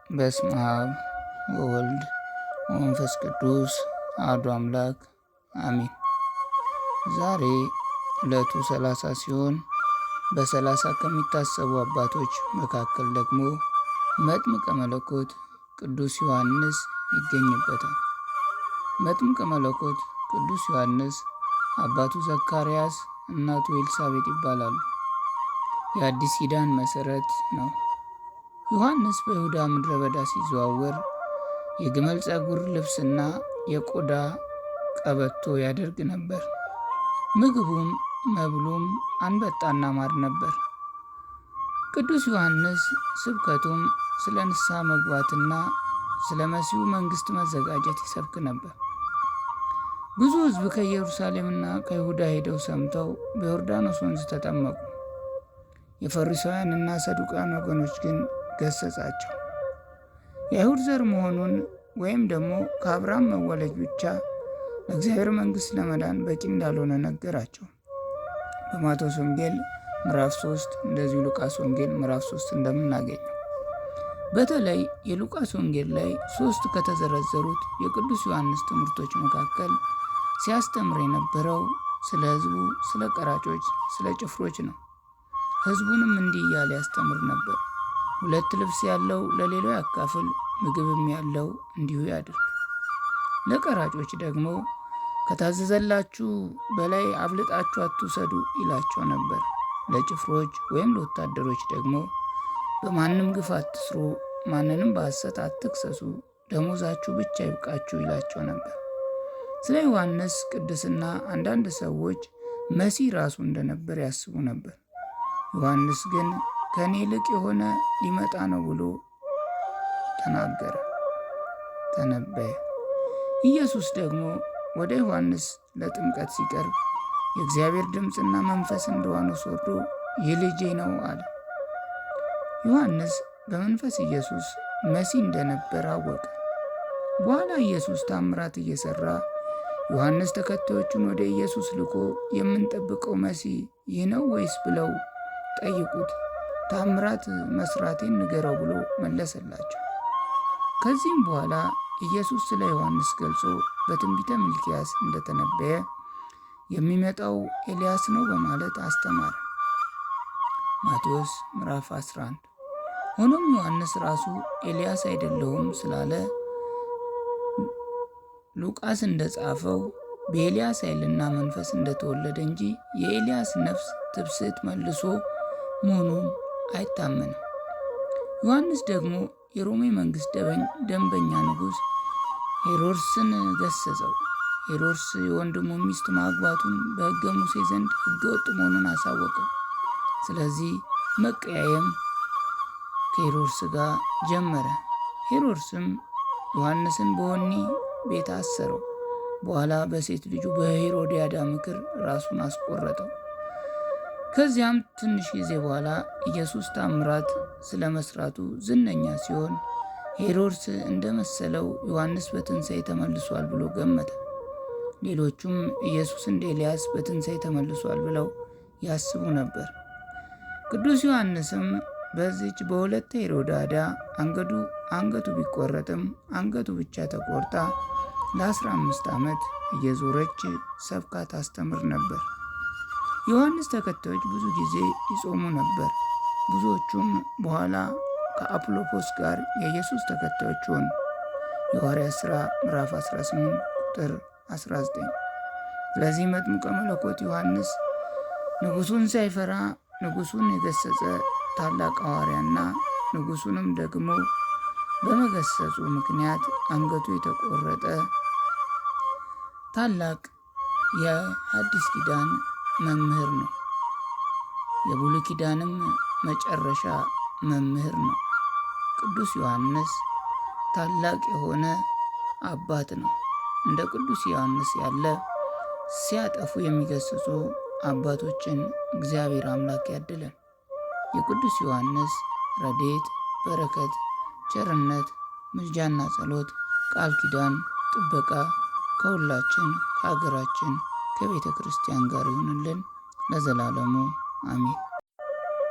በስመ አብ ወወልድ ወመንፈስ ቅዱስ አሐዱ አምላክ አሜን። ዛሬ ዕለቱ 30 ሲሆን በ30 ከሚታሰቡ አባቶች መካከል ደግሞ መጥምቀ መለኮት ቅዱስ ዮሐንስ ይገኝበታል። መጥምቀ መለኮት ቅዱስ ዮሐንስ አባቱ ዘካርያስ እናቱ ኤልሳቤጥ ይባላሉ። የአዲስ ኪዳን መሠረት ነው። ዮሐንስ በይሁዳ ምድረ በዳ ሲዘዋወር የግመል ፀጉር ልብስና የቆዳ ቀበቶ ያደርግ ነበር። ምግቡም መብሉም አንበጣና ማር ነበር። ቅዱስ ዮሐንስ ስብከቱም ስለ ንስሐ መግባትና ስለ መሲሁ መንግሥት መዘጋጀት ይሰብክ ነበር። ብዙ ሕዝብ ከኢየሩሳሌምና ከይሁዳ ሄደው ሰምተው በዮርዳኖስ ወንዝ ተጠመቁ። የፈሪሳውያንና ሰዱቃን ወገኖች ግን ገሰጻቸው። የአይሁድ ዘር መሆኑን ወይም ደግሞ ከአብርሃም መወለድ ብቻ ለእግዚአብሔር መንግሥት ለመዳን በቂ እንዳልሆነ ነገራቸው። በማቴዎስ ወንጌል ምዕራፍ 3 እንደዚሁ ሉቃስ ወንጌል ምዕራፍ 3 እንደምናገኘው በተለይ የሉቃስ ወንጌል ላይ 3 ከተዘረዘሩት የቅዱስ ዮሐንስ ትምህርቶች መካከል ሲያስተምር የነበረው ስለ ሕዝቡ፣ ስለ ቀራጮች፣ ስለ ጭፍሮች ነው። ሕዝቡንም እንዲህ እያለ ያስተምር ነበር። 2 ልብስ ያለው ለሌላው ያካፍል፣ ምግብም ያለው እንዲሁ ያድርግ። ለቀራጮች ደግሞ ከታዘዘላችሁ በላይ አብልጣችሁ አትውሰዱ ይላቸው ነበር። ለጭፍሮች ወይም ለወታደሮች ደግሞ በማንም ግፍ አትስሩ፣ ማንንም በሐሰት አትክሰሱ፣ ደሞዛችሁ ብቻ ይብቃችሁ ይላቸው ነበር። ስለ ዮሐንስ ቅድስና አንዳንድ ሰዎች መሲህ ራሱ እንደነበር ያስቡ ነበር። ዮሐንስ ግን ከእኔ ይልቅ የሆነ ሊመጣ ነው ብሎ ተናገረ፣ ተነበየ። ኢየሱስ ደግሞ ወደ ዮሐንስ ለጥምቀት ሲቀርብ የእግዚአብሔር ድምፅና መንፈስ እንደ ዋኖስ ወርዶ ይህ ልጄ ነው አለ። ዮሐንስ በመንፈስ ኢየሱስ መሲህ እንደነበር አወቀ። በኋላ ኢየሱስ ታምራት እየሰራ ዮሐንስ ተከታዮቹን ወደ ኢየሱስ ልኮ የምንጠብቀው መሲህ ይህ ነው ወይስ ብለው ጠይቁት፣ ታምራት መስራቴን ንገረው ብሎ መለሰላቸው። ከዚህም በኋላ ኢየሱስ ስለ ዮሐንስ ገልጾ በትንቢተ ሚልክያስ እንደተነበየ የሚመጣው ኤልያስ ነው በማለት አስተማረ። ማቴዎስ ምዕራፍ 11። ሆኖም ዮሐንስ ራሱ ኤልያስ አይደለሁም ስላለ ሉቃስ እንደጻፈው በኤልያስ ኃይልና መንፈስ እንደተወለደ እንጂ የኤልያስ ነፍስ ትብስት መልሶ መሆኑን አይታመንም። ዮሐንስ ደግሞ የሮሜ መንግሥት ደንበኛ ንጉሥ ሄሮድስን ገሰጸው። ሄሮድስ የወንድሙ ሚስት ማግባቱን በሕገ ሙሴ ዘንድ ሕገ ወጥ መሆኑን አሳወቀው። ስለዚህ መቀያየም ከሄሮድስ ጋር ጀመረ። ሄሮድስም ዮሐንስን በወህኒ ቤት አሰረው። በኋላ በሴት ልጁ በሄሮድያዳ ምክር ራሱን አስቆረጠው። ከዚያም ትንሽ ጊዜ በኋላ ኢየሱስ ታምራት ስለ መስራቱ ዝነኛ ሲሆን ሄሮድስ እንደመሰለው ዮሐንስ በትንሣኤ ተመልሷል ብሎ ገመተ። ሌሎቹም ኢየሱስ እንደ ኤልያስ በትንሣኤ ተመልሷል ብለው ያስቡ ነበር። ቅዱስ ዮሐንስም በዚች በሁለተ ሄሮድያዳ አንገቱ ቢቆረጥም አንገቱ ብቻ ተቆርጣ ለ15 ዓመት እየዞረች ሰብካ ታስተምር ነበር። ዮሐንስ ተከታዮች ብዙ ጊዜ ይጾሙ ነበር። ብዙዎቹም በኋላ ከአጵሎጶስ ጋር የኢየሱስ ተከታዮች ሆኑ። የሐዋርያት ሥራ ምዕራፍ 18 ቁጥር 19። ስለዚህ መጥምቀ መለኮት ዮሐንስ ንጉሡን ሳይፈራ ንጉሡን የገሰጸ ታላቅ ሐዋርያና ንጉሡንም ደግሞ በመገሰጹ ምክንያት አንገቱ የተቆረጠ ታላቅ የሐዲስ ኪዳን መምህር ነው። የብሉይ ኪዳንም መጨረሻ መምህር ነው። ቅዱስ ዮሐንስ ታላቅ የሆነ አባት ነው። እንደ ቅዱስ ዮሐንስ ያለ ሲያጠፉ የሚገስጹ አባቶችን እግዚአብሔር አምላክ ያድለን። የቅዱስ ዮሐንስ ረድኤት፣ በረከት፣ ቸርነት፣ ምልጃና ጸሎት፣ ቃል ኪዳን፣ ጥበቃ ከሁላችን ከሀገራችን ከቤተ ክርስቲያን ጋር ይሁንልን ለዘላለሙ አሜን።